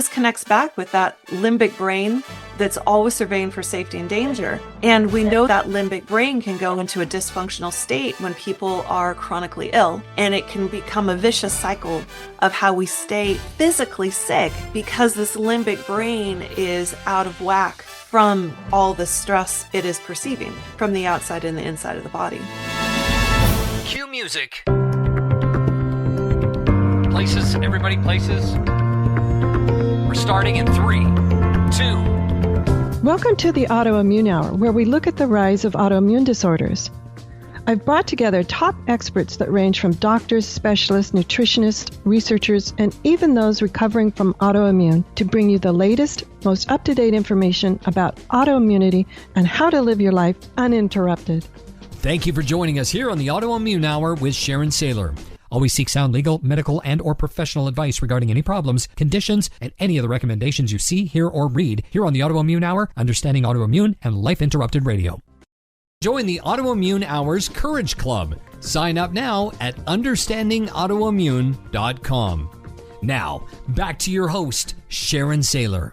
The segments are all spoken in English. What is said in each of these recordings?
this connects back with that limbic brain that's always surveying for safety and danger. And we know that limbic brain can go into a dysfunctional state when people are chronically ill. And it can become a vicious cycle of how we stay physically sick because this limbic brain is out of whack from all the stress it is perceiving from the outside and the inside of the body. Cue music. Places, everybody, places. We're starting in 3, 2. Welcome to the Autoimmune Hour, where we look at the rise of autoimmune disorders. I've brought together top experts that range from doctors, specialists, nutritionists, researchers, and even those recovering from autoimmune to bring you the latest, most up-to-date information about autoimmunity and how to live your life uninterrupted. Thank you for joining us here on the Autoimmune Hour with Sharon Saylor. Always seek sound legal, medical, and or professional advice regarding any problems, conditions, and any of the recommendations you see, hear, or read here on the Autoimmune Hour, Understanding Autoimmune, and Life Interrupted Radio. Join the Autoimmune Hour's Courage Club. Sign up now at understandingautoimmune.com. Now, back to your host, Sharon Saylor.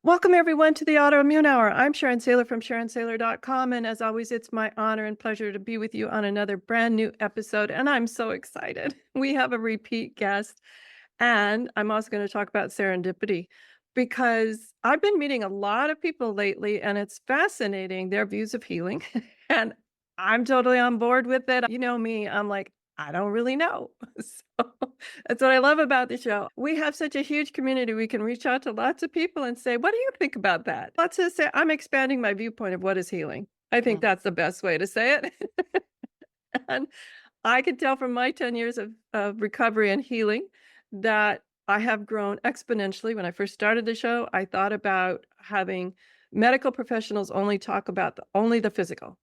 Welcome, everyone, to the Autoimmune Hour. I'm Sharon Saylor from SharonSaylor.com, and as always, it's my honor and pleasure to be with you on another brand new episode, and I'm so excited. We have a repeat guest, and I'm also going to talk about serendipity, because I've been meeting a lot of people lately, and it's fascinating, their views of healing, and I'm totally on board with it. You know me, I'm like, I don't really know. So that's what I love about the show. We have such a huge community. We can reach out to lots of people and say, what do you think about that? Let's just say I'm expanding my viewpoint of what is healing. I think that's the best way to say it. And I can tell from my 10 years of recovery and healing that I have grown exponentially. When I first started the show, I thought about having medical professionals only talk about only the physical.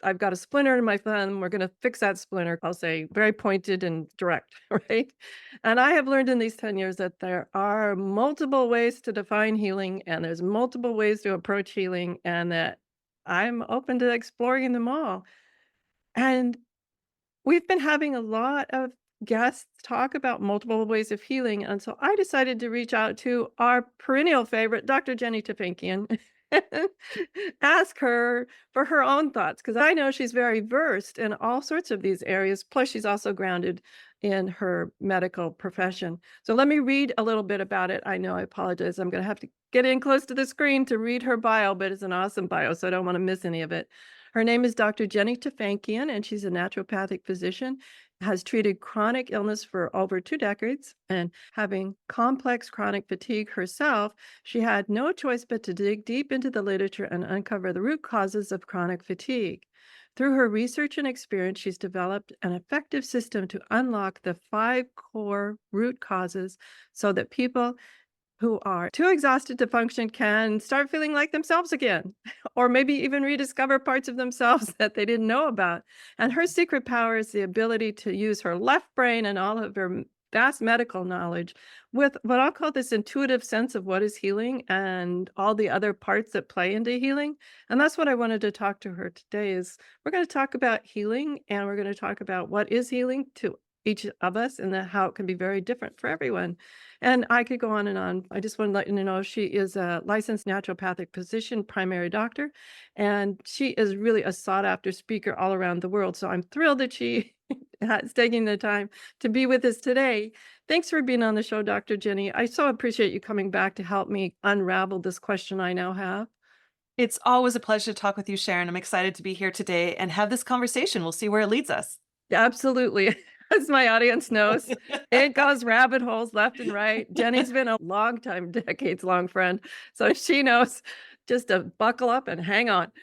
I've got a splinter in my thumb. We're going to fix that splinter. I'll say very pointed and direct, right? And I have learned in these 10 years that there are multiple ways to define healing, and there's multiple ways to approach healing, and that I'm open to exploring them all. And we've been having a lot of guests talk about multiple ways of healing. And so I decided to reach out to our perennial favorite, Dr. Jenny Tufenkian, ask her for her own thoughts, because I know she's very versed in all sorts of these areas. Plus, she's also grounded in her medical profession. So let me read a little bit about it. I know, I apologize. I'm going to have to get in close to the screen to read her bio, but it's an awesome bio, so I don't want to miss any of it. Her name is Dr. Jenny Tufenkian, and she's a naturopathic physician, has treated chronic illness for over 2 decades, and having complex chronic fatigue herself, she had no choice but to dig deep into the literature and uncover the root causes of chronic fatigue. Through her research and experience, she's developed an effective system to unlock the 5 core root causes so that people who are too exhausted to function can start feeling like themselves again, or maybe even rediscover parts of themselves that they didn't know about. And her secret power is the ability to use her left brain and all of her vast medical knowledge with what I'll call this intuitive sense of what is healing and all the other parts that play into healing. And that's what I wanted to talk to her today is we're going to talk about healing, and we're going to talk about what is healing to each of us and how it can be very different for everyone. And I could go on and on. I just want to let you know she is a licensed naturopathic physician, primary doctor, and she is really a sought after speaker all around the world. So I'm thrilled that she is taking the time to be with us today. Thanks for being on the show, Dr. Jenny. I so appreciate you coming back to help me unravel this question I now have. It's always a pleasure to talk with you, Sharon. I'm excited to be here today and have this conversation. We'll see where it leads us. Absolutely. As my audience knows, it goes rabbit holes left and right. Jenny's been a long time, decades-long friend, so she knows just to buckle up and hang on.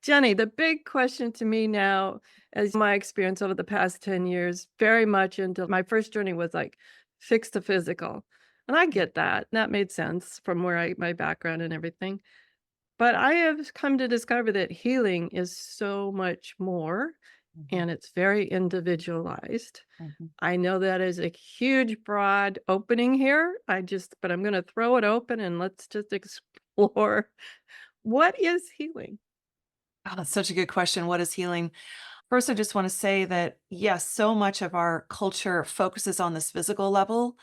Jenny, the big question to me now, as my experience over the past 10 years, very much into my first journey was like, fix the physical. And I get that. That made sense from my background and everything. But I have come to discover that healing is so much more. And it's very individualized. I know that is a huge, broad opening here. But I'm going to throw it open and let's just explore what is healing? Oh, that's such a good question. What is healing? First, I just want to say that, yes, so much of our culture focuses on this physical level.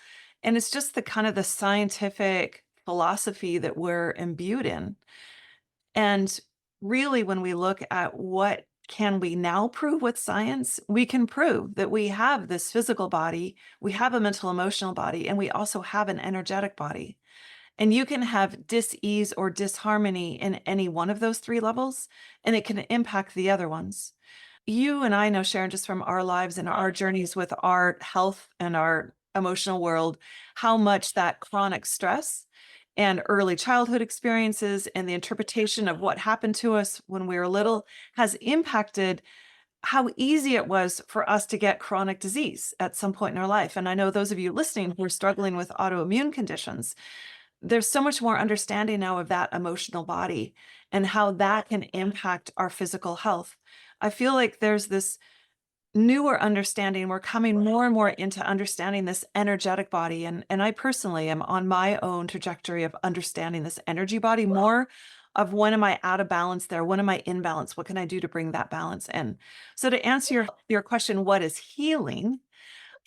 And it's just the kind of the scientific philosophy that we're imbued in. And really, when we look at what can we now prove with science, we can prove that we have this physical body, we have a mental emotional body, and we also have an energetic body. And you can have dis-ease or disharmony in any one of those three levels, and it can impact the other ones. You and I know, Sharon, just from our lives and our journeys with our health and our emotional world, how much that chronic stress and early childhood experiences and the interpretation of what happened to us when we were little has impacted how easy it was for us to get chronic disease at some point in our life. And I know those of you listening who are struggling with autoimmune conditions, there's so much more understanding now of that emotional body and how that can impact our physical health. I feel like there's this newer understanding. We're coming more and more into understanding this energetic body. And I personally am on my own trajectory of understanding this energy body more of when am I out of balance there? When am I in balance? What can I do to bring that balance in? So to answer your question, what is healing?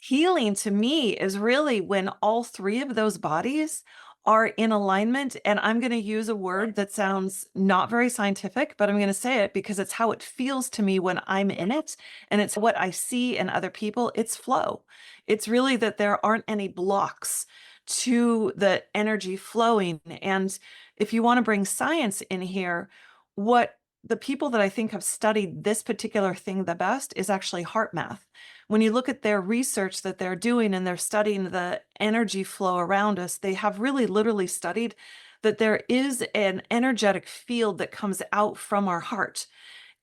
Healing to me is really when all three of those bodies are in alignment. And I'm going to use a word that sounds not very scientific, but I'm going to say it because it's how it feels to me when I'm in it. And it's what I see in other people. It's flow. It's really that there aren't any blocks to the energy flowing. And if you want to bring science in here, what the people that I think have studied this particular thing the best is actually heart math. When you look at their research that they're doing and they're studying the energy flow around us, they have really literally studied that there is an energetic field that comes out from our heart.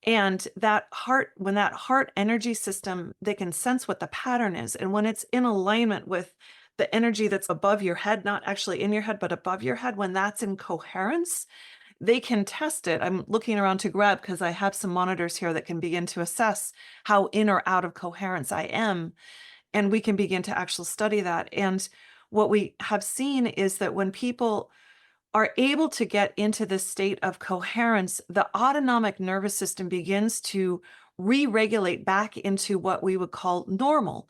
And that heart, when that heart energy system, they can sense what the pattern is. And when it's in alignment with the energy that's above your head, not actually in your head, but above your head, when that's in coherence, they can test it. I'm looking around to grab because I have some monitors here that can begin to assess how in or out of coherence I am. And we can begin to actually study that. And what we have seen is that when people are able to get into this state of coherence, the autonomic nervous system begins to re-regulate back into what we would call normal.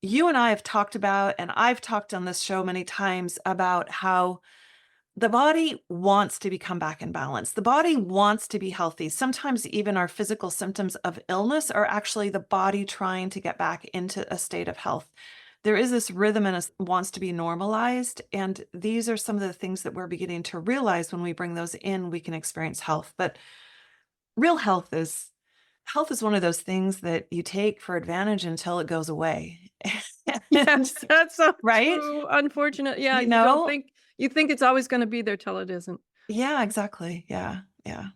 You and I have talked about, and I've talked on this show many times about how the body wants to become back in balance. The body wants to be healthy. Sometimes even our physical symptoms of illness are actually the body trying to get back into a state of health. There is this rhythm and it wants to be normalized. And these are some of the things that we're beginning to realize when we bring those in, we can experience health. But real health is one of those things that you take for advantage until it goes away. Yes, that's so Right? true. Unfortunate. Yeah, You you don't know? think you think it's always going to be there till it isn't. Yeah, exactly. Yeah. Yeah.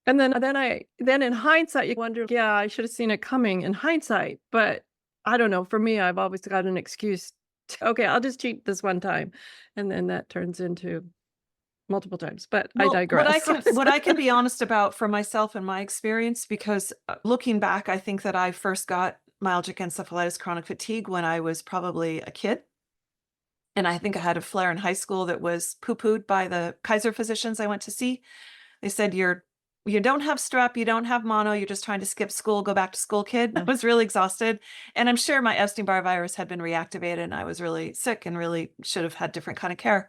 And then in hindsight, you wonder, yeah, I should have seen it coming in hindsight. But I don't know. For me, I've always got an excuse. Okay, I'll just cheat this one time. And then that turns into multiple times. But I Well, digress. what I can be honest about for myself and my experience, because looking back, I think that I first got myalgic encephalitis, chronic fatigue when I was probably a kid. And I think I had a flare in high school that was poo-pooed by the Kaiser physicians I went to see. They said, you don't have strep, you don't have mono, you're just trying to skip school, go back to school, kid. I was really exhausted. And I'm sure my Epstein-Barr virus had been reactivated and I was really sick and really should have had different kind of care.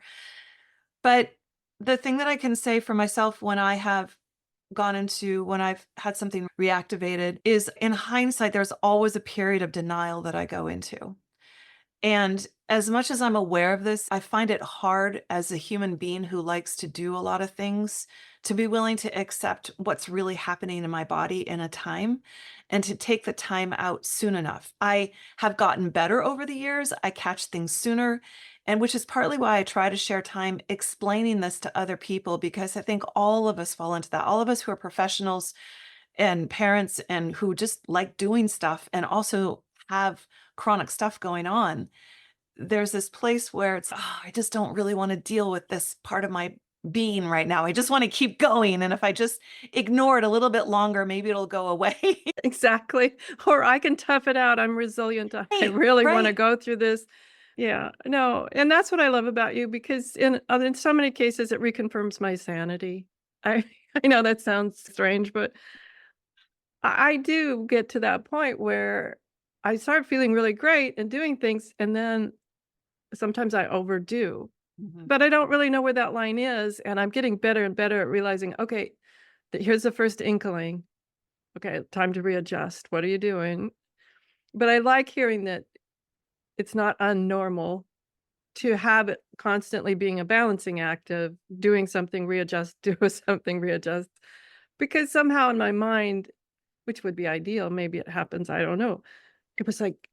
But the thing that I can say for myself when I have when I've had something reactivated is in hindsight, there's always a period of denial that I go into. And as much as I'm aware of this, I find it hard as a human being who likes to do a lot of things to be willing to accept what's really happening in my body in a time and to take the time out soon enough. I have gotten better over the years. I catch things sooner, and which is partly why I try to share time explaining this to other people, because I think all of us fall into that. All of us who are professionals and parents and who just like doing stuff and also have chronic stuff going on, there's this place where it's, oh, I just don't really want to deal with this part of my being right now. I just want to keep going. And if I just ignore it a little bit longer, maybe it'll go away. Exactly. Or I can tough it out. I'm resilient. I Right, really want to right. go through this. Yeah, no. And that's what I love about you, because in so many cases it reconfirms my sanity. I I know that sounds strange, but I do get to that point where I start feeling really great and doing things, and then sometimes I overdo, Mhm. but I don't really know where that line is. And I'm getting better and better at realizing, okay, here's the first inkling. Okay, time to readjust. What are you doing? But I like hearing that it's not unnormal to have it constantly being a balancing act of doing something, readjust, do something, readjust. Because somehow in my mind, which would be ideal, maybe it happens, I don't know. It was like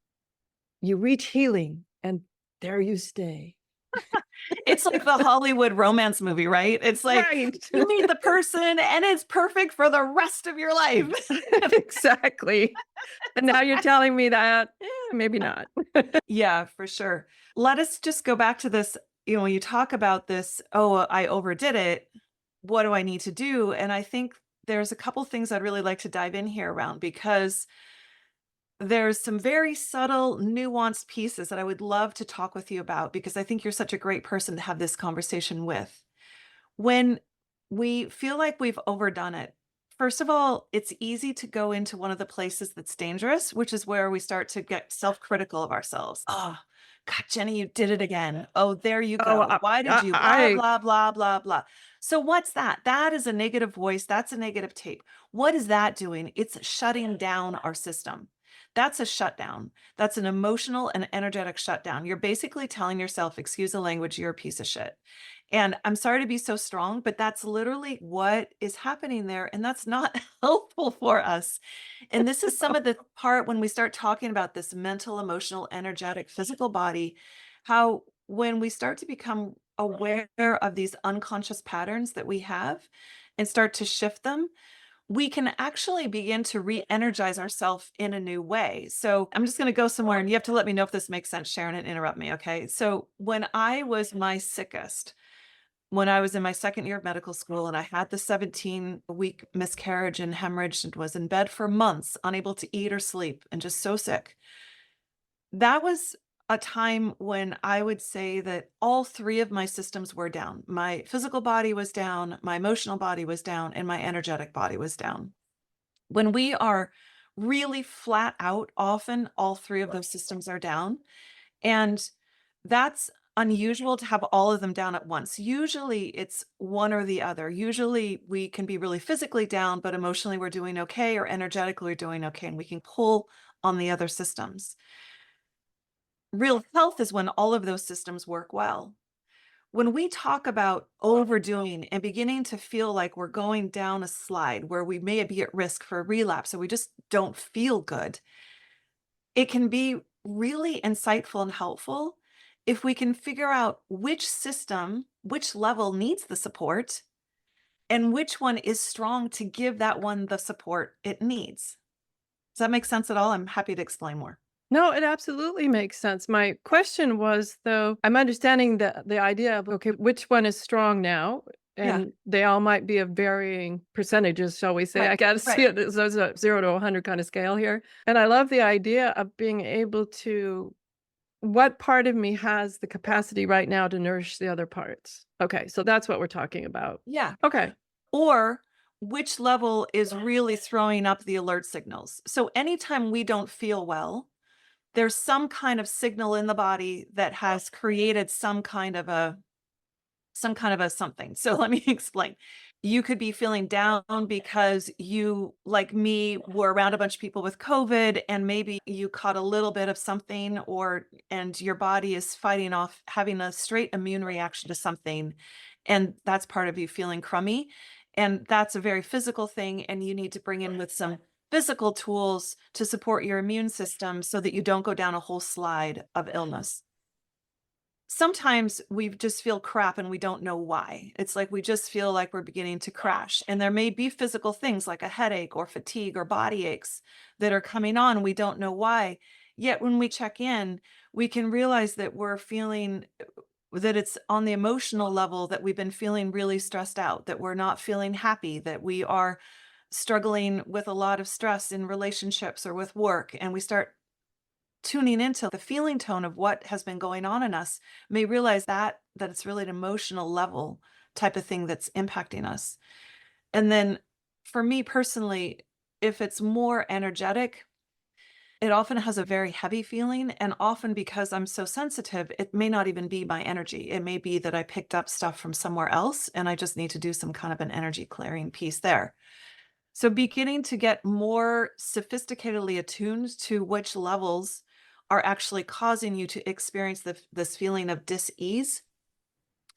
you reach healing and there you stay. It's like the Hollywood romance movie, right? It's like Right. you meet the person and it's perfect for the rest of your life. Exactly. And now you're telling me that, maybe not. Yeah, for sure. Let us just go back to this. When you talk about this, oh, I overdid it. What do I need to do? And I think there's a couple things I'd really like to dive in here around because there's some very subtle, nuanced pieces that I would love to talk with you about because I think you're such a great person to have this conversation with. When we feel like we've overdone it, first of all, it's easy to go into one of the places that's dangerous, which is where we start to get self-critical of ourselves. Oh, God, Jenny, you did it again. Oh, there you Oh, go. Why did you blah, I blah, blah, blah, blah. So what's that? That is a negative voice. That's a negative tape. What is that doing? It's shutting down our system. That's a shutdown. That's an emotional and energetic shutdown. You're basically telling yourself, excuse the language, you're a piece of shit. And I'm sorry to be so strong, but that's literally what is happening there. And that's not helpful for us. And this is some of the part when we start talking about this mental, emotional, energetic, physical body, how when we start to become aware of these unconscious patterns that we have and start to shift them, we can actually begin to re-energize ourselves in a new way. So I'm just going to go somewhere and you have to let me know if this makes sense, Sharon, and interrupt me. Okay. So when I was my sickest, when I was in my second year of medical school and I had the 17-week miscarriage and hemorrhage and was in bed for months, unable to eat or sleep and just so sick. That was a time when I would say that all three of my systems were down. My physical body was down, my emotional body was down, and my energetic body was down. When we are really flat out, often all three of those systems are down. And that's unusual to have all of them down at once. Usually it's one or the other. Usually we can be really physically down, but emotionally we're doing okay, or energetically we're doing okay, and we can pull on the other systems. Real health is when all of those systems work well. When we talk about overdoing and beginning to feel like we're going down a slide where we may be at risk for a relapse or we just don't feel good, it can be really insightful and helpful if we can figure out which system, which level needs the support, and which one is strong to give that one the support it needs. Does that make sense at all? I'm happy to explain more. No, it absolutely makes sense. My question was, though, I'm understanding the idea of, okay, which one is strong now? Yeah, And they all might be of varying percentages, shall we say. right, I got to see right. it as a 0 to 100 kind of scale here. And I love the idea of being able to, what part of me has the capacity right now to nourish the other parts? Okay, so that's what we're talking about. Yeah. Okay. Or which level is really throwing up the alert signals. So anytime we don't feel well, there's some kind of signal in the body that has created some kind of a something. So let me explain. You could be feeling down because you, like me, were around a bunch of people with COVID and maybe you caught a little bit of something and your body is fighting off having a straight immune reaction to something. And that's part of you feeling crummy. And that's a very physical thing. And you need to bring in with some physical tools to support your immune system so that you don't go down a whole slide of illness. Sometimes we just feel crap and we don't know why. It's like we just feel like we're beginning to crash. And there may be physical things like a headache or fatigue or body aches that are coming on. We don't know why. Yet when we check in, we can realize that we're feeling that it's on the emotional level that we've been feeling really stressed out, that we're not feeling happy, that we are struggling with a lot of stress in relationships or with work. And we start tuning into the feeling tone of what has been going on in us, may realize that it's really an emotional level type of thing that's impacting us. And then for me personally, if it's more energetic, it often has a very heavy feeling. And often because I'm so sensitive, it may not even be my energy. It may be that I picked up stuff from somewhere else and I just need to do some kind of an energy clearing piece there. So beginning to get more sophisticatedly attuned to which levels are actually causing you to experience this feeling of dis-ease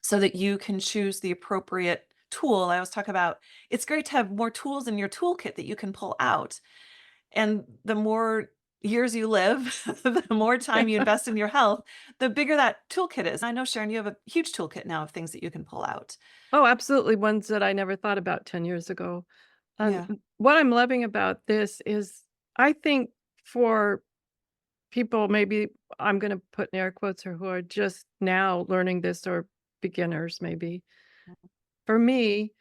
so that you can choose the appropriate tool. I always talk about it's great to have more tools in your toolkit that you can pull out. And the more years you live, the more time you invest in your health, the bigger that toolkit is. I know, Sharon, you have a huge toolkit now of things that you can pull out. Oh, absolutely, ones that I never thought about 10 years ago. And Yeah. what I'm loving about this is I think for people, maybe I'm gonna put in air quotes, or who are just now learning this, or beginners maybe. For me,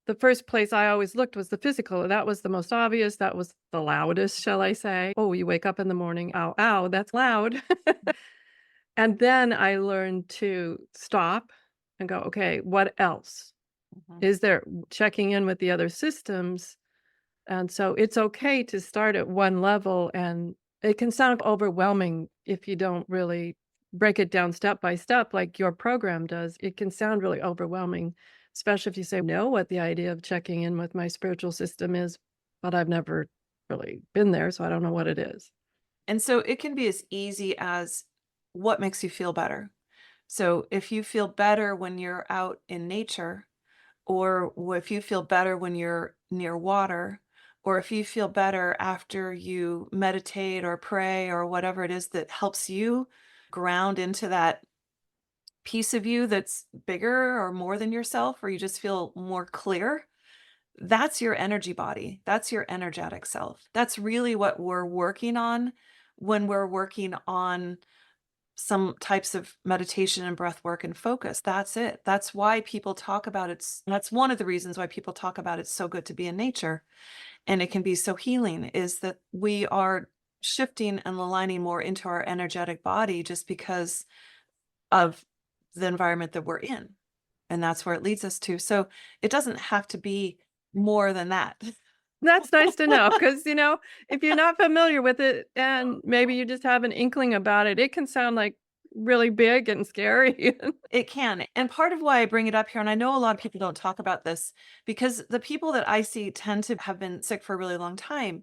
the first place I always looked was the physical. That was the most obvious, that was the loudest, shall I say. Oh, you wake up in the morning, "Ow, ow, that's loud." And then I learned to stop and go, "Okay, what else? Mhm. Is there?" Checking in with the other systems. And so it's okay to start at one level, and it can sound overwhelming if you don't really break it down step by step like your program does. It can sound really overwhelming, especially if you say, "Know what the idea of checking in with my spiritual system is, but I've never really been there, so I don't know what it is." And so it can be as easy as what makes you feel better. So if you feel better when you're out in nature, or if you feel better when you're near water, or if you feel better after you meditate or pray or whatever it is that helps you ground into that piece of you that's bigger or more than yourself, or you just feel more clear, that's your energy body. That's your energetic self. That's really what we're working on when we're working on some types of meditation and breath work and focus. That's it. That's why people talk about it. That's one of the reasons why people talk about it's so good to be in nature and it can be so healing is that we are shifting and aligning more into our energetic body just because of the environment that we're in. And that's where it leads us to. So it doesn't have to be more than that. That's nice to know, because if you're not familiar with it and maybe you just have an inkling about it, it can sound like really big and scary. It can. And part of why I bring it up here, and I know a lot of people don't talk about this because the people that I see tend to have been sick for a really long time.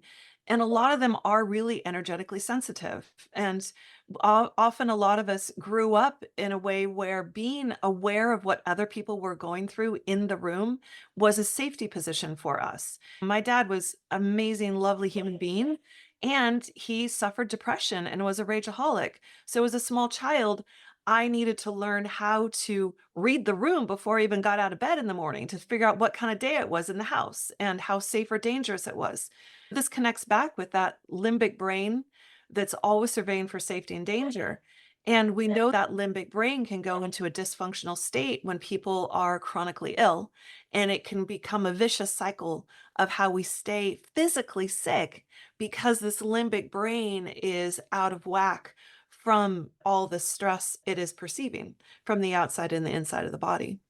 And a lot of them are really energetically sensitive. And often a lot of us grew up in a way where being aware of what other people were going through in the room was a safety position for us. My dad was amazing, lovely human being, and he suffered depression and was a rageaholic. So as a small child, I needed to learn how to read the room before I even got out of bed in the morning to figure out what kind of day it was in the house and how safe or dangerous it was. This connects back with that limbic brain that's always surveying for safety and danger. And we know that limbic brain can go into a dysfunctional state when people are chronically ill, and it can become a vicious cycle of how we stay physically sick because this limbic brain is out of whack from all the stress it is perceiving from the outside and the inside of the body.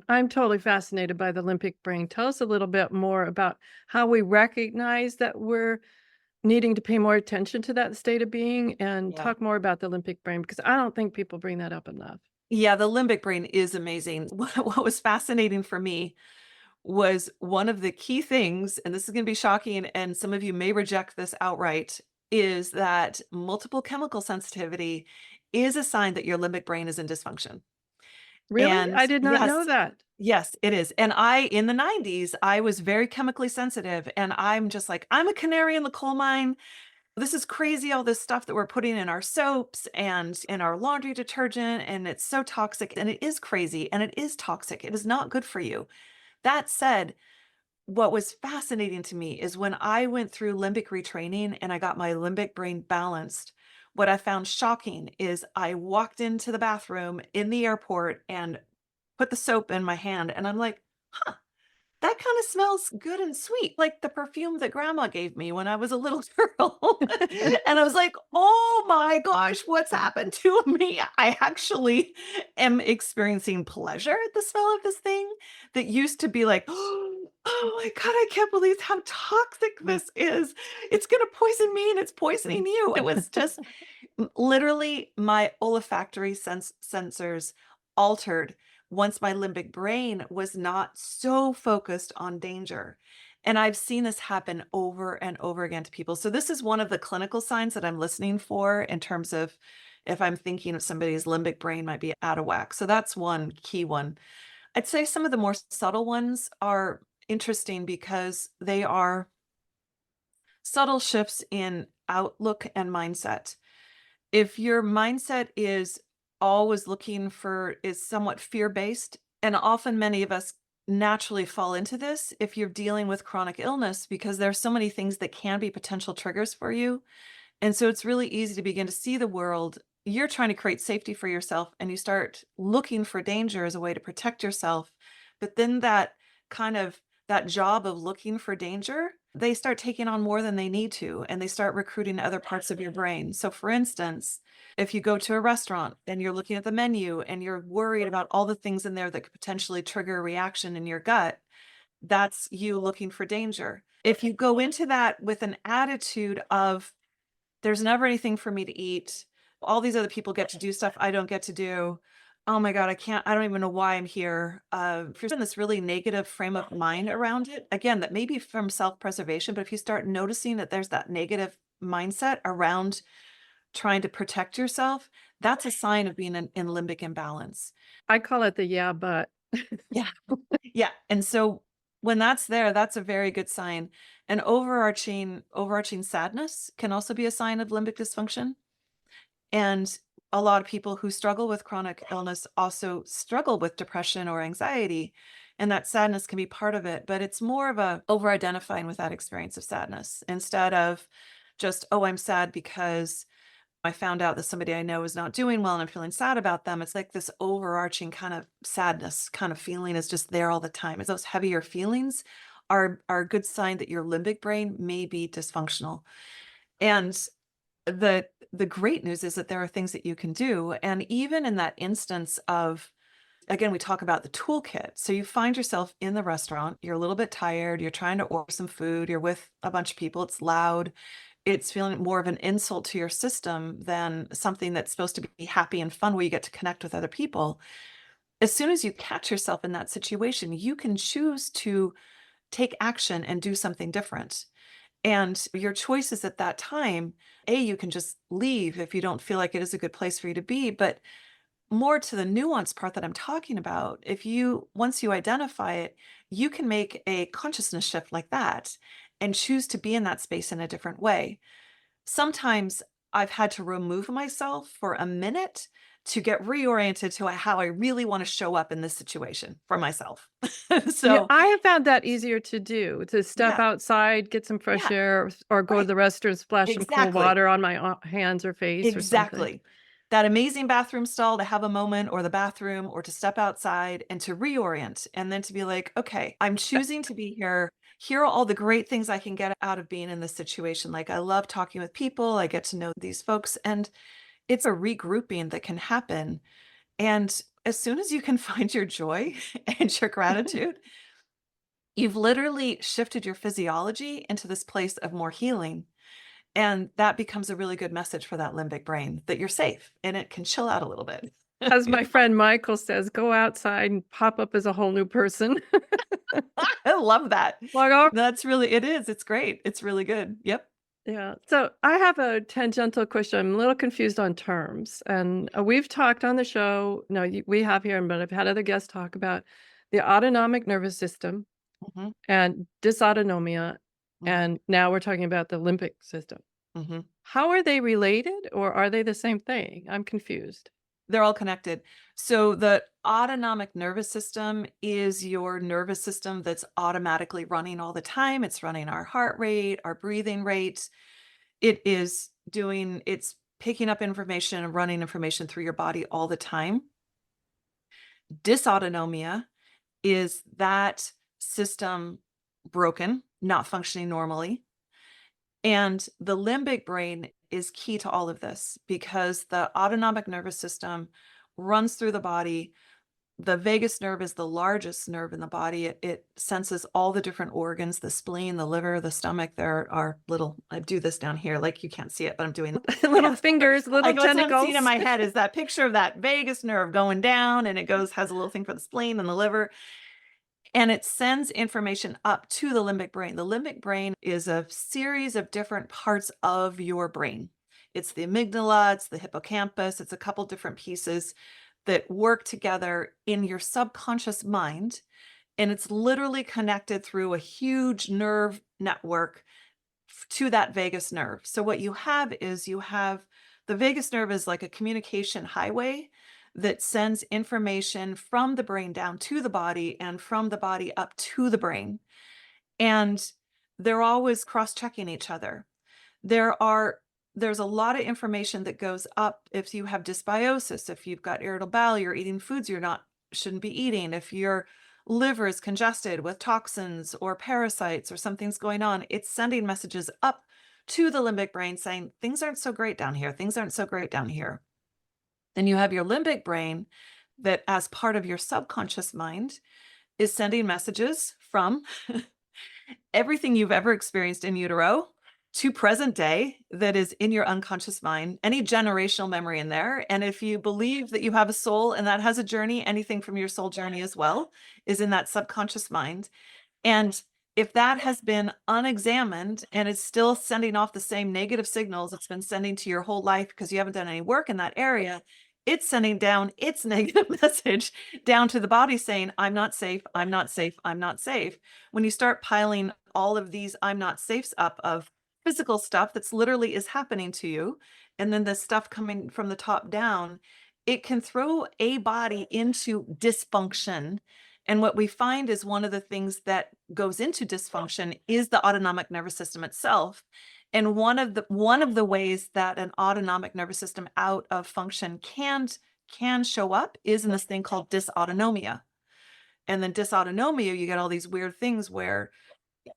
I'm totally fascinated by the limbic brain. Tell us a little bit more about how we recognize that we're needing to pay more attention to that state of being, and Yeah. talk more about the limbic brain, because I don't think people bring that up enough. Yeah, the limbic brain is amazing. What was fascinating for me was one of the key things, and this is going to be shocking, and some of you may reject this outright, is that multiple chemical sensitivity is a sign that your limbic brain is in dysfunction. Really? And I did not know yes, that. yes, it is. And in the 90s, I was very chemically sensitive. And I'm just like, I'm a canary in the coal mine. This is crazy, all this stuff that we're putting in our soaps and in our laundry detergent. And it's so toxic. And it is crazy and it is toxic. It is not good for you. That said, what was fascinating to me is when I went through limbic retraining and I got my limbic brain balanced, what I found shocking is I walked into the bathroom in the airport and put the soap in my hand, and I'm like, huh, that kind of smells good and sweet, like the perfume that grandma gave me when I was a little girl. And I was like, oh my gosh, what's happened to me? I actually am experiencing pleasure at the smell of this thing that used to be like, oh my God, I can't believe how toxic this is. It's going to poison me and it's poisoning you. It was just literally my olfactory sensors altered once my limbic brain was not so focused on danger. And I've seen this happen over and over again to people. So this is one of the clinical signs that I'm listening for in terms of if I'm thinking of somebody's limbic brain might be out of whack. So that's one key one. I'd say some of the more subtle ones are interesting because they are subtle shifts in outlook and mindset. If your mindset is always looking for is somewhat fear-based, and often many of us naturally fall into this if you're dealing with chronic illness because there are so many things that can be potential triggers for you. And so it's really easy to begin to see the world. You're trying to create safety for yourself and you start looking for danger as a way to protect yourself. But then that kind of that job of looking for danger, they start taking on more than they need to and they start recruiting other parts of your brain. So for instance, if you go to a restaurant and you're looking at the menu and you're worried about all the things in there that could potentially trigger a reaction in your gut, that's you looking for danger. If you go into that with an attitude of there's never anything for me to eat. All these other people get to do stuff I don't get to do. Oh my God, I don't even know why I'm here. If you're in this really negative frame of mind around it, again, that may be from self-preservation, but if you start noticing that there's that negative mindset around trying to protect yourself, that's a sign of being in limbic imbalance. I call it the yeah, but. Yeah. Yeah. And so when that's there, that's a very good sign. And overarching sadness can also be a sign of limbic dysfunction. And a lot of people who struggle with chronic illness also struggle with depression or anxiety. And that sadness can be part of it, but it's more of a over identifying with that experience of sadness instead of just, oh, I'm sad because I found out that somebody I know is not doing well and I'm feeling sad about them. It's like this overarching kind of sadness kind of feeling is just there all the time. It's those heavier feelings are a good sign that your limbic brain may be dysfunctional. And the great news is that there are things that you can do. And even in that instance of, again, we talk about the toolkit. So you find yourself in the restaurant, you're a little bit tired, you're trying to order some food, you're with a bunch of people, it's loud, it's feeling more of an insult to your system than something that's supposed to be happy and fun where you get to connect with other people. As soon as you catch yourself in that situation, you can choose to take action and do something different. And your choices at that time, you can just leave if you don't feel like it is a good place for you to be. But more to the nuanced part that I'm talking about, once you identify it, you can make a consciousness shift like that and choose to be in that space in a different way. Sometimes I've had to remove myself for a minute to get reoriented to how I really want to show up in this situation for myself. Yeah, So, I have found that easier to do, to step yeah, outside, get some fresh yeah, air, or go to right. the restroom, splash some cool Exactly. water on my hands or face or something. Exactly. That amazing bathroom stall to have a moment or the bathroom or to step outside and to reorient and then to be like, okay, I'm choosing to be here. Here are all the great things I can get out of being in this situation. Like I love talking with people. I get to know these folks and it's a regrouping that can happen. And as soon as you can find your joy and your gratitude, you've literally shifted your physiology into this place of more healing. And that becomes a really good message for that limbic brain that you're safe and it can chill out a little bit. As my friend Michael says, go outside and pop up as a whole new person. I love that. Like, oh, It is. It's great. It's really good. Yep. yeah. So I have a tangential question. I'm a little confused on terms. And we've talked on the show, no, we have here, but I've had other guests talk about the autonomic nervous system Hmm. and dysautonomia. Hmm. And now we're talking about the limbic system. Hmm. How are they related or are they the same thing? I'm confused. They're all connected. So the autonomic nervous system is your nervous system that's automatically running all the time. It's running our heart rate, our breathing rate. It's picking up information and running information through your body all the time. Dysautonomia is that system broken, not functioning normally. And the limbic brain is key to all of this because the autonomic nervous system runs through the body the vagus nerve is the largest nerve in the body. It senses all the different organs, the spleen, the liver, the stomach. There are little, I do this down here, like you can't see it, but I'm doing Little fingers, little like what's tentacles. unseen in my head is that picture of that vagus nerve going down, and it has a little thing for the spleen and the liver. And it sends information up to the limbic brain. The limbic brain is a series of different parts of your brain. It's the amygdala, it's the hippocampus, it's a couple different pieces that work together in your subconscious mind. And it's literally connected through a huge nerve network to that vagus nerve. So what you have is the vagus nerve is like a communication highway that sends information from the brain down to the body and from the body up to the brain. And they're always cross-checking each other. There's a lot of information that goes up if you have dysbiosis, if you've got irritable bowel, you're eating foods shouldn't be eating, if your liver is congested with toxins or parasites or something's going on, it's sending messages up to the limbic brain saying, things aren't so great down here. Things aren't so great down here. Then you have your limbic brain that, as part of your subconscious mind, is sending messages from everything you've ever experienced in utero to present day that is in your unconscious mind, any generational memory in there. And if you believe that you have a soul and that has a journey, anything from your soul journey as well is in that subconscious mind. And if that has been unexamined and it's still sending off the same negative signals it's been sending to your whole life because you haven't done any work in that area, it's sending down its negative message down to the body saying, I'm not safe, I'm not safe, I'm not safe. When you start piling all of these I'm not safes up of physical stuff that's literally is happening to you, and then the stuff coming from the top down, it can throw a body into dysfunction. And what we find is one of the things that goes into dysfunction is the autonomic nervous system itself. And one of the ways that an autonomic nervous system out of function can show up is in this thing called dysautonomia. And then dysautonomia, you get all these weird things where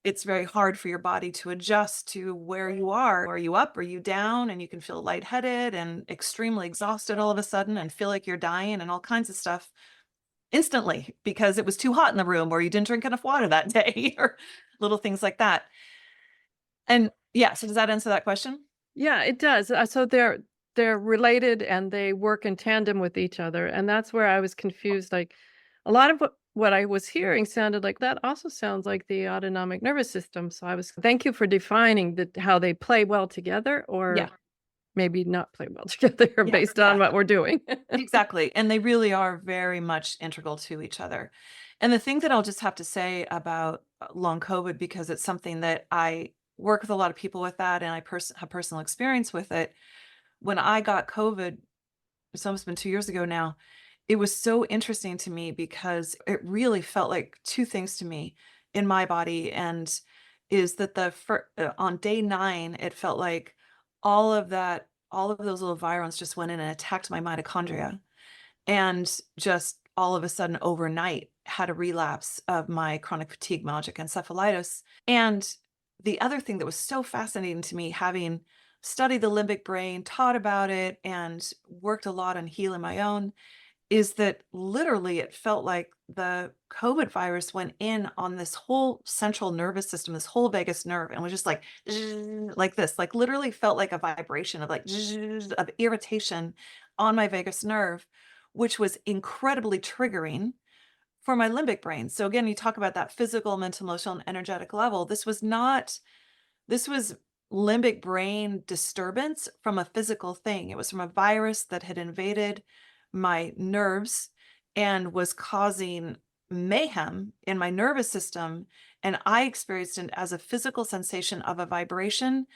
it's very hard for your body to adjust to where you are. Are you up? Are you down? And you can feel lightheaded and extremely exhausted all of a sudden and feel like you're dying and all kinds of stuff instantly because it was too hot in the room or you didn't drink enough water that day or little things like that. And yeah, so does that answer that question? Yeah, it does. So they're related and they work in tandem with each other. And that's where I was confused. Like a lot of what I was hearing sounded like that also sounds like the autonomic nervous system. So thank you for defining how they play well together, or Yeah. maybe not play well together Yeah, based on what we're doing. Exactly. And they really are very much integral to each other. And the thing that I'll just have to say about long COVID, because it's something that I work with a lot of people with that, and I have personal experience with it. When I got COVID, it's almost been 2 years ago now, it was so interesting to me because it really felt like two things to me in my body. And is that on day 9, it felt like all of those little virons just went in and attacked my mitochondria, and just all of a sudden overnight had a relapse of my chronic fatigue myalgic encephalitis. And the other thing that was so fascinating to me, having studied the limbic brain, taught about it, and worked a lot on healing my own, is that literally it felt like the COVID virus went in on this whole central nervous system, this whole vagus nerve, and was just like, like this, like literally felt like a vibration of like of irritation on my vagus nerve, which was incredibly triggering for my limbic brain. So again, you talk about that physical, mental, emotional, and energetic level. This was limbic brain disturbance from a physical thing. It was from a virus that had invaded my nerves and was causing mayhem in my nervous system. And I experienced it as a physical sensation of a vibration.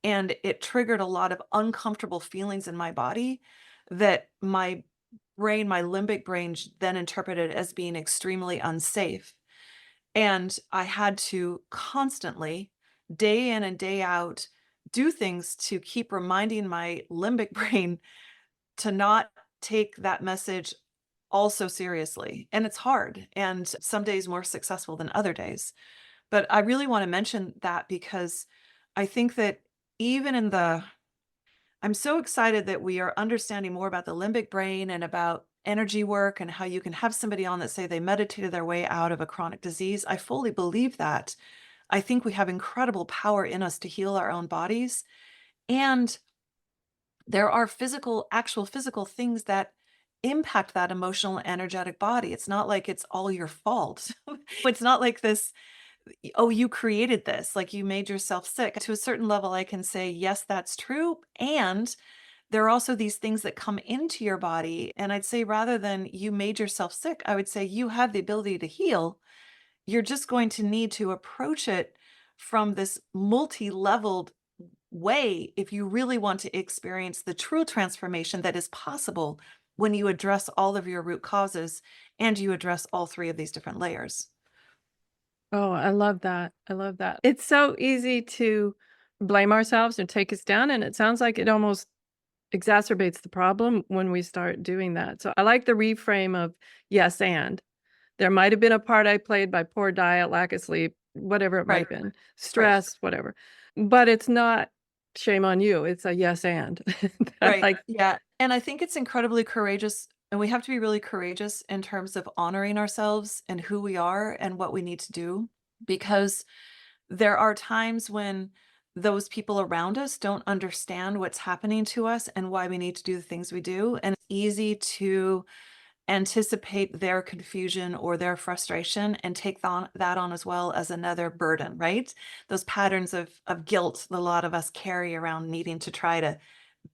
And it triggered a lot of uncomfortable feelings in my body that my limbic brain then interpreted as being extremely unsafe. And I had to constantly, day in and day out, do things to keep reminding my limbic brain to not take that message all so seriously. And it's hard, and some days more successful than other days. But I really want to mention that because I think that I'm so excited that we are understanding more about the limbic brain and about energy work and how you can have somebody on that say they meditated their way out of a chronic disease. I fully believe that. I think we have incredible power in us to heal our own bodies. And there are actual physical things that impact that emotional and energetic body. It's not like it's all your fault. It's not like this, oh, you created this, like you made yourself sick. To a certain level, I can say, yes, that's true. And there are also these things that come into your body. And I'd say rather than you made yourself sick, I would say you have the ability to heal. You're just going to need to approach it from this multi-leveled way if you really want to experience the true transformation that is possible when you address all of your root causes and you address all three of these different layers. Oh, I love that. I love that. It's so easy to blame ourselves and take us down, and it sounds like it almost exacerbates the problem when we start doing that. So I like the reframe of yes, and there might have been a part I played by poor diet, lack of sleep, whatever it might have been, stress, whatever. But it's not shame on you. It's a yes, and. Right. Yeah. And I think it's incredibly courageous. And we have to be really courageous in terms of honoring ourselves and who we are and what we need to do, because there are times when those people around us don't understand what's happening to us and why we need to do the things we do. And it's easy to anticipate their confusion or their frustration and take that on as well as another burden, right? Those patterns of guilt that a lot of us carry around needing to try to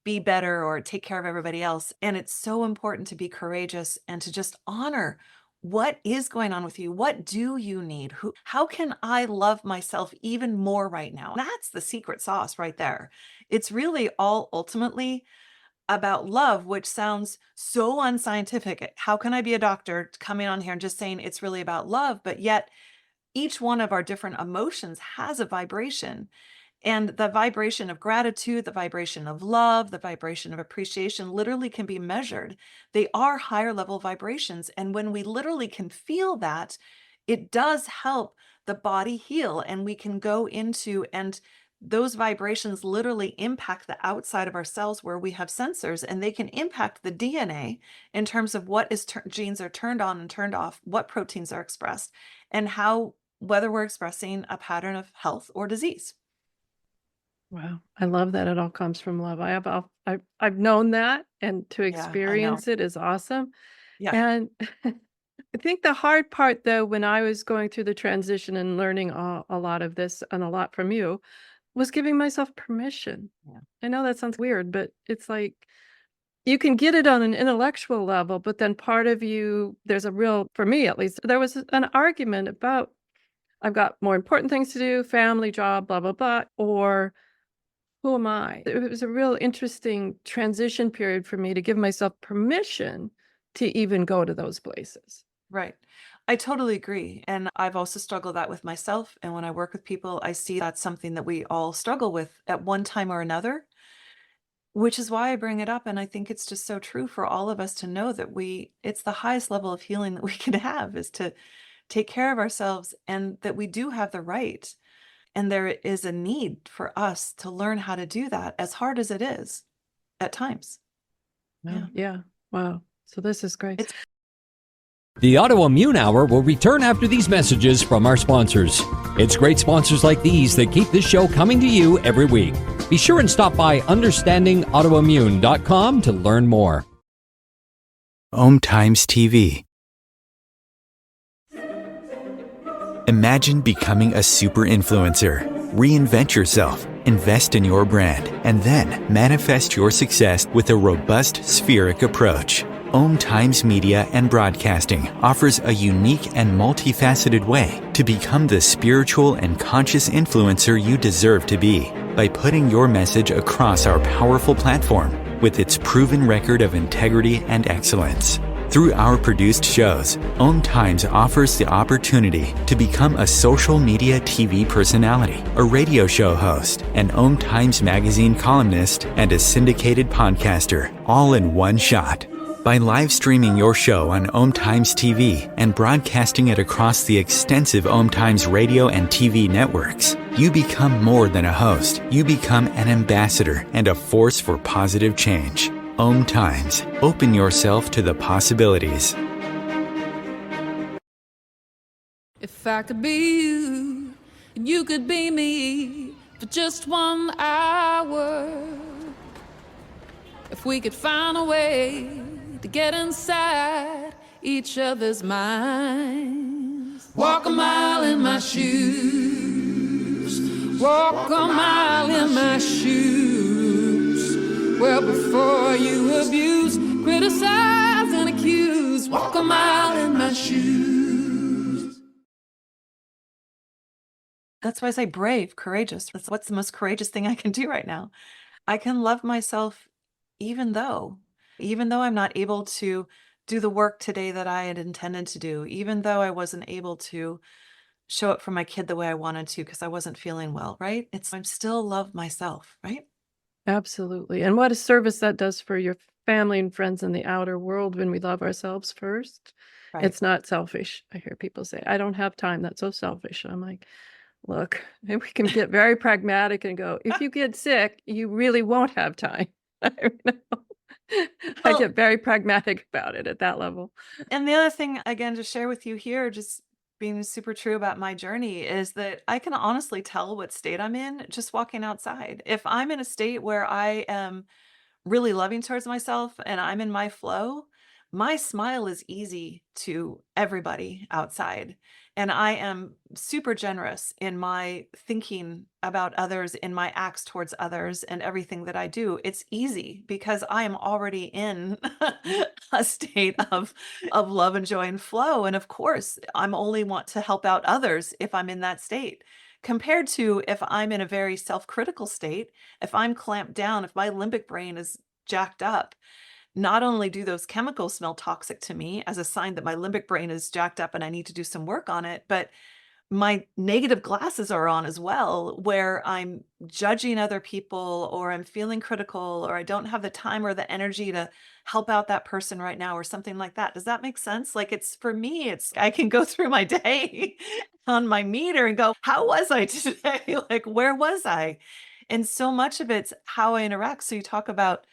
be better or take care of everybody else. And it's so important to be courageous and to just honor what is going on with you. What do you need? How can I love myself even more right now? That's the secret sauce right there. It's really all ultimately about love, which sounds so unscientific. How can I be a doctor coming on here and just saying it's really about love? But yet each one of our different emotions has a vibration. And the vibration of gratitude, the vibration of love, the vibration of appreciation literally can be measured. They are higher level vibrations. And when we literally can feel that, it does help the body heal. And we can go into, and those vibrations literally impact the outside of our cells where we have sensors, and they can impact the DNA in terms of what genes are turned on and turned off, what proteins are expressed, and whether we're expressing a pattern of health or disease. Wow. I love that it all comes from love. I've known that, and to experience it is awesome. Yeah. And I think the hard part, though, when I was going through the transition and learning a lot of this and a lot from you, was giving myself permission. Yeah. I know that sounds weird, but it's like you can get it on an intellectual level, but then part of you, for me at least, there was an argument about I've got more important things to do, family, job, blah, blah, blah, or who am I? It was a real interesting transition period for me to give myself permission to even go to those places. Right. I totally agree. And I've also struggled that with myself. And when I work with people, I see that's something that we all struggle with at one time or another, which is why I bring it up. And I think it's just so true for all of us to know that it's the highest level of healing that we can have, is to take care of ourselves, and that we do have the right. And there is a need for us to learn how to do that, as hard as it is at times. Yeah. Wow. So this is great. The Autoimmune Hour will return after these messages from our sponsors. It's great sponsors like these that keep this show coming to you every week. Be sure and stop by understandingautoimmune.com to learn more. Om Times TV. Imagine becoming a super influencer. Reinvent yourself, invest in your brand, and then manifest your success with a robust spheric approach. Om Times Media and Broadcasting offers a unique and multifaceted way to become the spiritual and conscious influencer you deserve to be by putting your message across our powerful platform with its proven record of integrity and excellence. Through our produced shows, Om Times offers the opportunity to become a social media TV personality, a radio show host, an Om Times magazine columnist, and a syndicated podcaster, all in one shot. By live streaming your show on Om Times TV and broadcasting it across the extensive Om Times radio and TV networks, you become more than a host. You become an ambassador and a force for positive change. Om Times. Open yourself to the possibilities. If I could be you, and you could be me for just 1 hour. If we could find a way to get inside each other's minds. Walk a mile in my shoes. Walk a mile in my shoes. Well, before you abuse, criticize, and accuse. Walk a mile in my shoes. That's why I say brave, courageous. That's what's the most courageous thing I can do right now. I can love myself even though I'm not able to do the work today that I had intended to do, even though I wasn't able to show up for my kid the way I wanted to because I wasn't feeling well, right? I'm still love myself, right? Absolutely. And what a service that does for your family and friends in the outer world when we love ourselves first. Right. It's not selfish. I hear people say, I don't have time. That's so selfish. I'm like, look, we can get very pragmatic and go, if you get sick, you really won't have time. I Well- get very pragmatic about it at that level. And the other thing, again, to share with you here, just being super true about my journey, is that I can honestly tell what state I'm in just walking outside. If I'm in a state where I am really loving towards myself and I'm in my flow, my smile is easy to everybody outside. And I am super generous in my thinking about others, in my acts towards others, and everything that I do. It's easy because I am already in a state of love and joy and flow. And of course, I'm only want to help out others if I'm in that state. Compared to if I'm in a very self-critical state, if I'm clamped down, if my limbic brain is jacked up, not only do those chemicals smell toxic to me as a sign that my limbic brain is jacked up and I need to do some work on it, but my negative glasses are on as well, where I'm judging other people or I'm feeling critical or I don't have the time or the energy to help out that person right now or something like that. Does that make sense? Like for me, I can go through my day on my meter and go, how was I today? Like, where was I? And so much of it's how I interact. So you talk about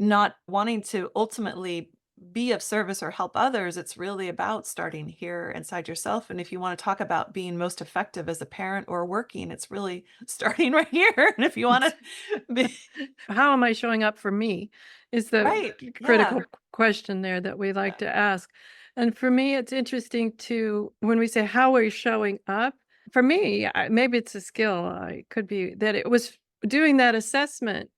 not wanting to ultimately be of service or help others. It's really about starting here inside yourself. And if you want to talk about being most effective as a parent or working, it's really starting right here. And if you want to be How am I showing up for me is the Right, critical yeah. question there that we like to ask. And for me, it's interesting when we say, how are you showing up? For me, maybe it's a skill. It could be that it was doing that assessment.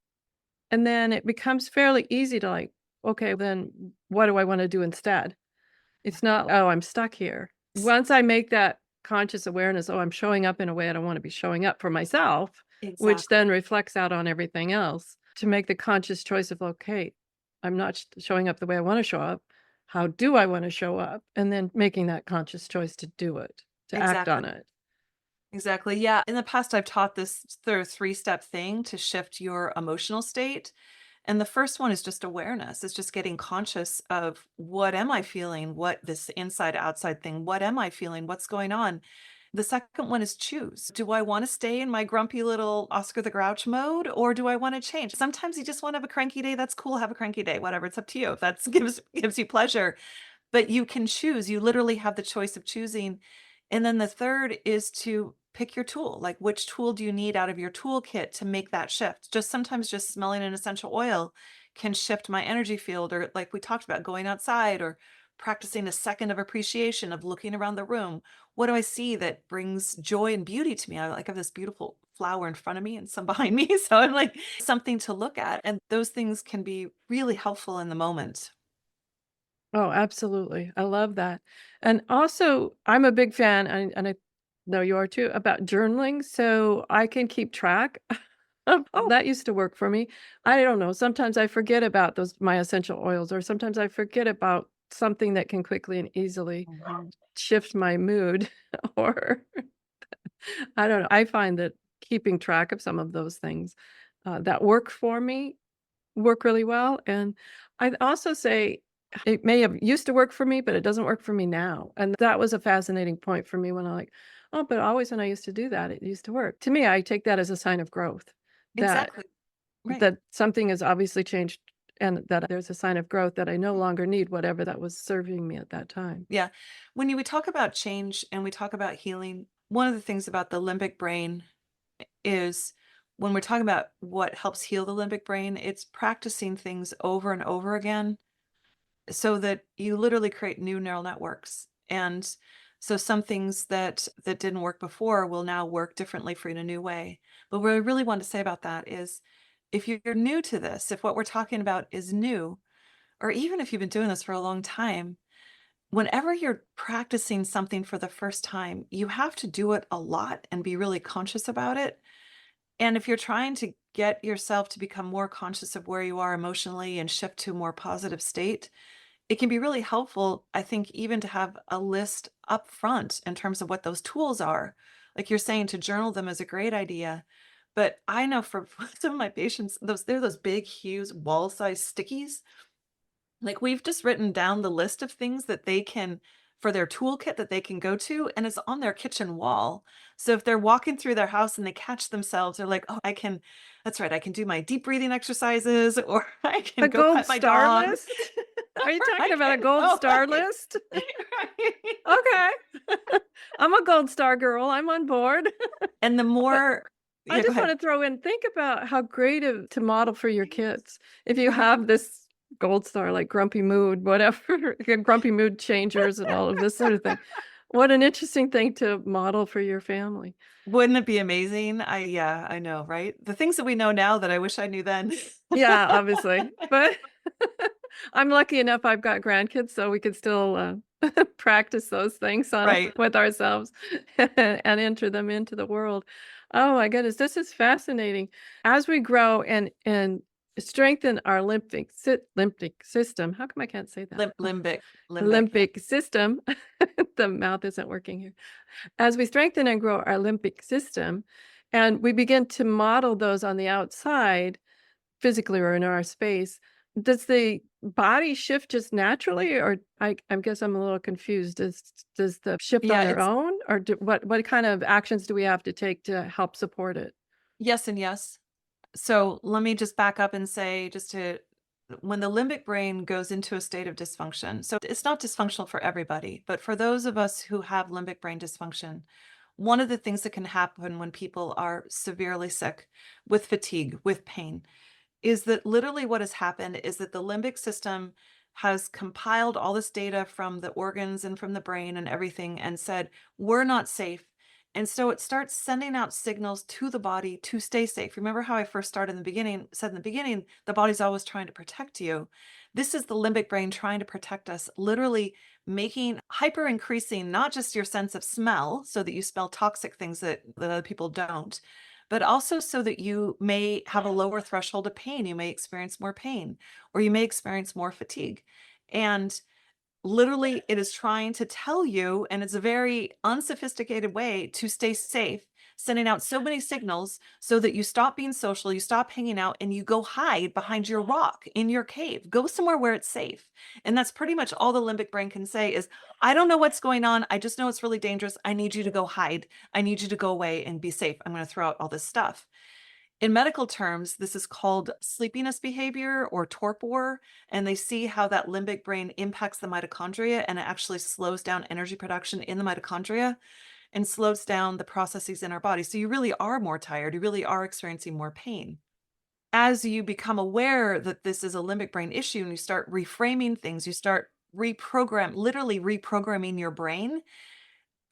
And then it becomes fairly easy to like, okay, then what do I want to do instead? It's not, oh, I'm stuck here. Once I make that conscious awareness, oh, I'm showing up in a way I don't want to be showing up for myself, which Exactly. then reflects out on everything else, to make the conscious choice of, okay, I'm not showing up the way I want to show up. How do I want to show up? And then making that conscious choice to do it, to act on it. Exactly. Yeah. In the past, I've taught this three-step thing to shift your emotional state. And the first one is just awareness. It's just getting conscious of what am I feeling? What this inside outside thing, what am I feeling? What's going on? The second one is choose. Do I want to stay in my grumpy little Oscar the Grouch mode or do I want to change? Sometimes you just want to have a cranky day. That's cool. Have a cranky day. Whatever. It's up to you. If that gives you pleasure. But you can choose. You literally have the choice of choosing. And then the third is to pick your tool. Like, which tool do you need out of your toolkit to make that shift? Sometimes just smelling an essential oil can shift my energy field, or like we talked about, going outside or practicing a second of appreciation of looking around the room. What do I see that brings joy and beauty to me? I have this beautiful flower in front of me and some behind me. So I'm like something to look at. And those things can be really helpful in the moment. Oh, absolutely. I love that. And also, I'm a big fan, and I know you are too, about journaling. So I can keep track. That used to work for me. I don't know. Sometimes I forget about my essential oils, or sometimes I forget about something that can quickly and easily shift my mood. Or I don't know. I find that keeping track of some of those things that work for me work really well. And I'd also say it may have used to work for me, but it doesn't work for me now. And that was a fascinating point for me when I'm like, oh, but always when I used to do that, it used to work. To me, I take that as a sign of growth. That Exactly. Right. that something has obviously changed and that there's a sign of growth that I no longer need whatever that was serving me at that time. Yeah. When we talk about change and we talk about healing, one of the things about the limbic brain is when we're talking about what helps heal the limbic brain, it's practicing things over and over again so that you literally create new neural networks. And so some things that didn't work before will now work differently for you in a new way. But what I really want to say about that is if you're new to this, if what we're talking about is new, or even if you've been doing this for a long time, whenever you're practicing something for the first time, you have to do it a lot and be really conscious about it. And if you're trying to get yourself to become more conscious of where you are emotionally and shift to a more positive state, it can be really helpful, I think, even to have a list up front in terms of what those tools are. Like you're saying, to journal them is a great idea. But I know for some of my patients, they're those big, huge wall-sized stickies. Like we've just written down the list of things that they can for their toolkit that they can go to, and it's on their kitchen wall. So if they're walking through their house and they catch themselves, they're like, "Oh, that's right, I can do my deep breathing exercises, or I A can go gold pet my star dog." list? Are you Or I talking about a can gold go star like list? right. Okay. I'm a gold star girl. I'm on board. And the But more I yeah, go just want ahead. to throw in, think about how great to model for your kids. If you have this gold star, like grumpy mood, whatever, grumpy mood changers and all of this sort of thing. What an interesting thing to model for your family. Wouldn't it be amazing? Yeah, I know, right? The things that we know now that I wish I knew then. Yeah, obviously. But I'm lucky enough I've got grandkids, so we could still practice those things on Right. with ourselves and enter them into the world. Oh my goodness, this is fascinating. As we grow and strengthen our limbic system. How come I can't say that? Limbic. Limbic system. The mouth isn't working here. As we strengthen and grow our limbic system, and we begin to model those on the outside, physically or in our space, does the body shift just naturally, or I guess I'm a little confused. Does the shift Yeah, on their it's own, or what kind of actions do we have to take to help support it? yes and yes. So let me just back up and say, when the limbic brain goes into a state of dysfunction, so it's not dysfunctional for everybody, but for those of us who have limbic brain dysfunction, one of the things that can happen when people are severely sick with fatigue, with pain, is that literally what has happened is that the limbic system has compiled all this data from the organs and from the brain and everything and said, we're not safe. And so it starts sending out signals to the body to stay safe. Remember how I first started in the beginning, said in the beginning, the body's always trying to protect you. This is the limbic brain trying to protect us, literally making hyper increasing not just your sense of smell so that you smell toxic things that other people don't, but also so that you may have a lower threshold of pain. You may experience more pain, or you may experience more fatigue. And literally, it is trying to tell you, and it's a very unsophisticated way to stay safe, sending out so many signals so that you stop being social, you stop hanging out, and you go hide behind your rock in your cave. Go somewhere where it's safe. And that's pretty much all the limbic brain can say is, I don't know what's going on. I just know it's really dangerous. I need you to go hide. I need you to go away and be safe. I'm going to throw out all this stuff. In medical terms, this is called sleepiness behavior or torpor, and they see how that limbic brain impacts the mitochondria and it actually slows down energy production in the mitochondria and slows down the processes in our body. So you really are more tired. You really are experiencing more pain. As you become aware that this is a limbic brain issue and you start reframing things, you start literally reprogramming your brain.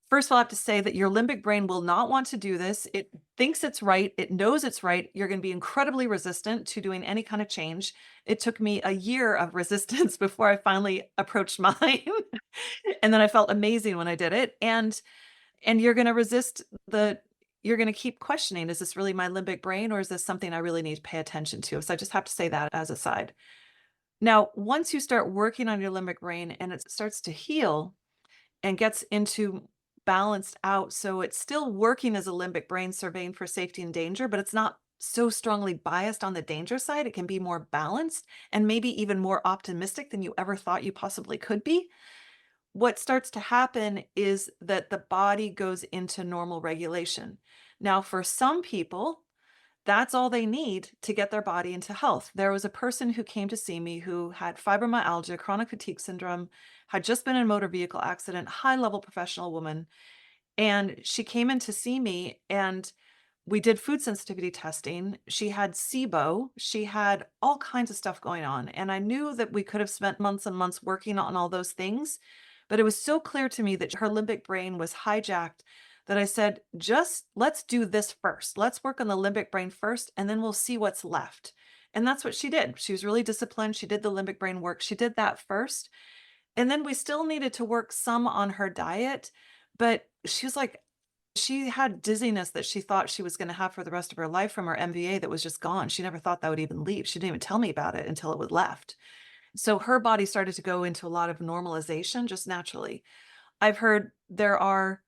First of all, I have to say that your limbic brain will not want to do this. It thinks it's right. It knows it's right. You're going to be incredibly resistant to doing any kind of change. It took me a year of resistance before I finally approached mine. And then I felt amazing when I did it. And you're going to you're going to keep questioning, is this really my limbic brain, or is this something I really need to pay attention to? So I just have to say that as a side. Now, once you start working on your limbic brain and it starts to heal and gets into balanced out, so it's still working as a limbic brain surveying for safety and danger, but it's not so strongly biased on the danger side. It can be more balanced and maybe even more optimistic than you ever thought you possibly could be. What starts to happen is that the body goes into normal regulation. Now, for some people, That's all they need to get their body into health. There was a person who came to see me who had fibromyalgia, chronic fatigue syndrome, had just been in a motor vehicle accident, high level professional woman. And she came in to see me and we did food sensitivity testing. She had SIBO. She had all kinds of stuff going on. And I knew that we could have spent months and months working on all those things. But it was so clear to me that her limbic brain was hijacked that I said, just let's do this first. Let's work on the limbic brain first, and then we'll see what's left. And that's what she did. She was really disciplined. She did the limbic brain work. She did that first. And then we still needed to work some on her diet. But she was like, she had dizziness that she thought she was going to have for the rest of her life from her MVA that was just gone. She never thought that would even leave. She didn't even tell me about it until it was left. So her body started to go into a lot of normalization just naturally. I've heard there are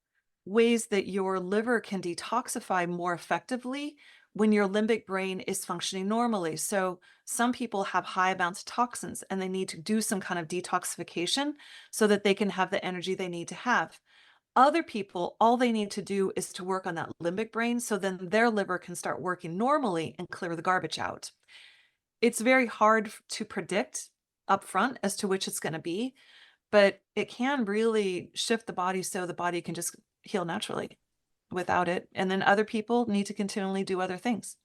ways that your liver can detoxify more effectively when your limbic brain is functioning normally. So some people have high amounts of toxins and they need to do some kind of detoxification so that they can have the energy they need to have. Other people, all they need to do is to work on that limbic brain so then their liver can start working normally and clear the garbage out. It's very hard to predict upfront as to which it's going to be, but it can really shift the body so the body can just heal naturally without it. And then other people need to continually do other things.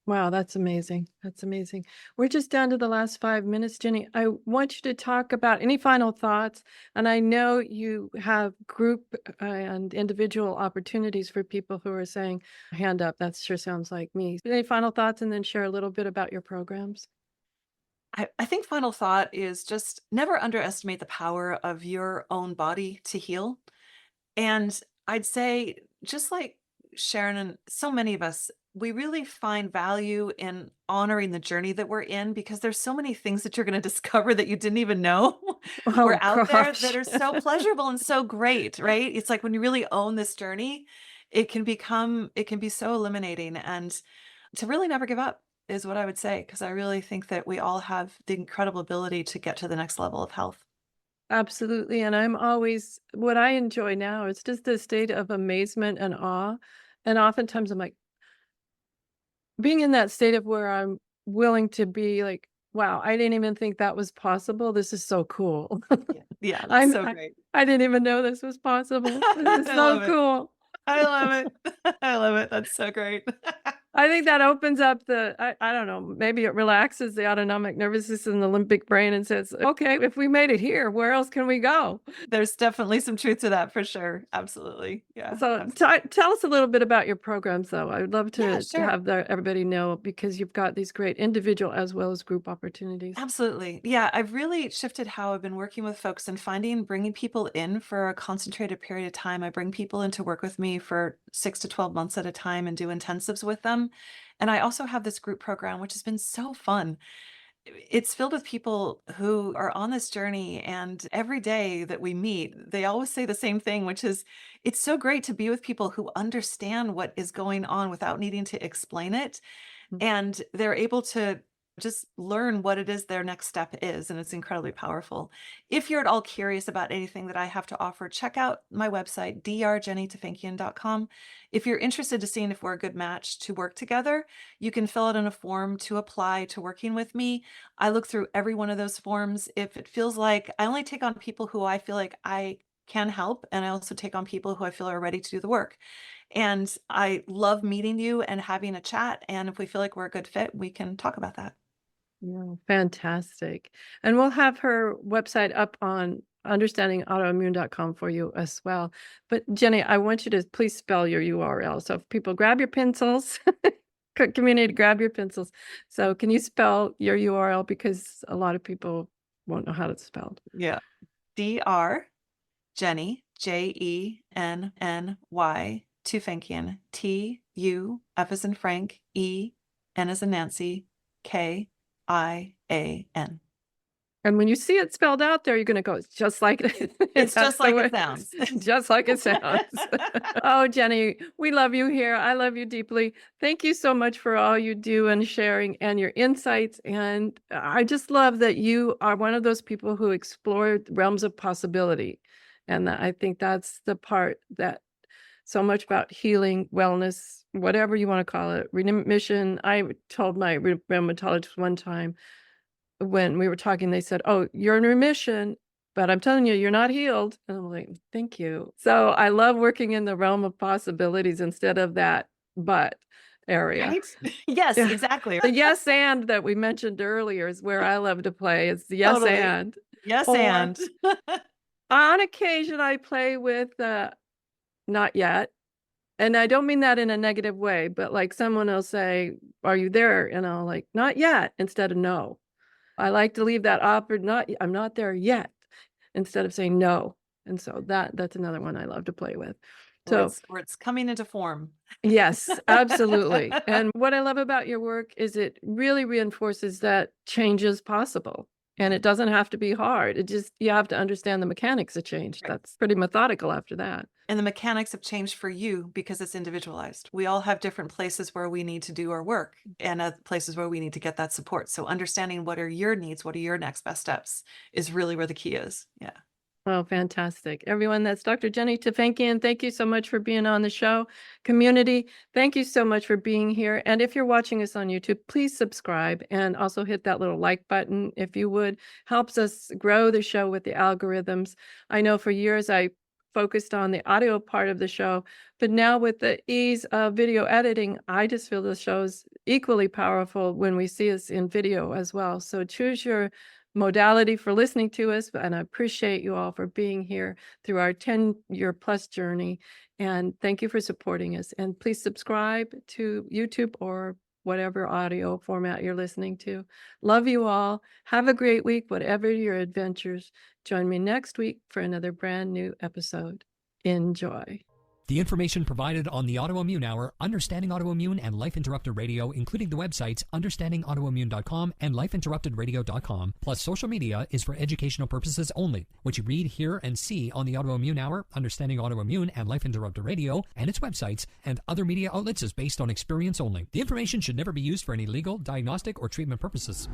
Wow, that's amazing. That's amazing. We're just down to the last 5 minutes, Jenny. I want you to talk about any final thoughts. And I know you have group and individual opportunities for people who are saying, hand up, that sure sounds like me. Any final thoughts, and then share a little bit about your programs? I think final thought is just never underestimate the power of your own body to heal. And I'd say, just like Sharon and so many of us, we really find value in honoring the journey that we're in because there's so many things that you're going to discover that you didn't even know were out there that are so pleasurable and so great, right? It's like when you really own this journey, it can be so illuminating, and to really never give up is what I would say, because I really think that we all have the incredible ability to get to the next level of health. Absolutely. And what I enjoy now is just a state of amazement and awe. And oftentimes I'm like, being in that state of where I'm willing to be like, wow, I didn't even think that was possible. This is so cool. Yeah, that's so great. I didn't even know this was possible. This is I so love it. cool. I love it. I love it. That's so great. I think that opens up I don't know, maybe it relaxes the autonomic nervous system, the limbic brain, and says, okay, if we made it here, where else can we go? There's definitely some truth to that for sure. Absolutely. Yeah. So tell us a little bit about your programs, though. I would love to sure. have everybody know, because you've got these great individual as well as group opportunities. Absolutely. Yeah. I've really shifted how I've been working with folks and bringing people in for a concentrated period of time. I bring people in to work with me for 6 to 12 months at a time and do intensives with them. And I also have this group program, which has been so fun. It's filled with people who are on this journey, and every day that we meet, they always say the same thing, which is it's so great to be with people who understand what is going on without needing to explain it. And they're able to just learn what it is their next step is. And it's incredibly powerful. If you're at all curious about anything that I have to offer, check out my website, drjennytufenkian.com. If you're interested to seeing if we're a good match to work together, you can fill out in a form to apply to working with me. I look through every one of those forms. If it feels like I only take on people who I feel like I can help, and I also take on people who I feel are ready to do the work. And I love meeting you and having a chat. And if we feel like we're a good fit, we can talk about that. Yeah, fantastic. And we'll have her website up on understandingautoimmune.com for you as well. But Jenny, I want you to please spell your URL. So if people grab your pencils, community, grab your pencils. So can you spell your URL? Because a lot of people won't know how it's spelled. Yeah. DR Jenny, Jenny, Tufenkian, TU, F as in Frank, E, N as in Nancy, KIAN. And when you see it spelled out there, you're going to go, it's just like it. It's just like it sounds. Just like it sounds. Oh, Jenny, we love you here. I love you deeply. Thank you so much for all you do and sharing and your insights. And I just love that you are one of those people who explore realms of possibility. And I think that's the part that so much about healing, wellness, whatever you want to call it, remission. I told my rheumatologist one time when we were talking, they said, "Oh, you're in remission, but I'm telling you, you're not healed." And I'm like, "Thank you." So I love working in the realm of possibilities instead of that but area. Right? Yes, Yeah. exactly. The yes and that we mentioned earlier is where I love to play. It's the yes Totally. and. Yes, Or and. on occasion, I play with not yet. And I don't mean that in a negative way, but like someone will say, "Are you there?" And I'll like, "Not yet," instead of no. I like to leave that I'm not there yet, instead of saying no. And so that's another one I love to play with. So Or it's coming into form. yes, absolutely. And what I love about your work is it really reinforces that change is possible. And it doesn't have to be hard. You have to understand the mechanics of change. Right. That's pretty methodical after that. And the mechanics have changed for you because it's individualized. We all have different places where we need to do our work and places where we need to get that support. So understanding what are your needs, what are your next best steps is really where the key is. Yeah. Oh, fantastic. Everyone, that's Dr. Jenny Tufenkian. Thank you so much for being on the show. Community, thank you so much for being here. And if you're watching us on YouTube, please subscribe and also hit that little like button if you would. Helps us grow the show with the algorithms. I know for years I focused on the audio part of the show, but now with the ease of video editing, I just feel the show's equally powerful when we see us in video as well. So choose your modality for listening to us, and I appreciate you all for being here through our 10-year plus journey. And thank you for supporting us. And please subscribe to YouTube or whatever audio format you're listening to. Love you all. Have a great week, whatever your adventures. Join me next week for another brand new episode. Enjoy. The information provided on the Autoimmune Hour, Understanding Autoimmune, and Life Interrupted Radio, including the websites understandingautoimmune.com and lifeinterruptedradio.com, plus social media, is for educational purposes only. What you read, hear, and see on the Autoimmune Hour, Understanding Autoimmune, and Life Interrupted Radio, and its websites, and other media outlets is based on experience only. The information should never be used for any legal, diagnostic, or treatment purposes.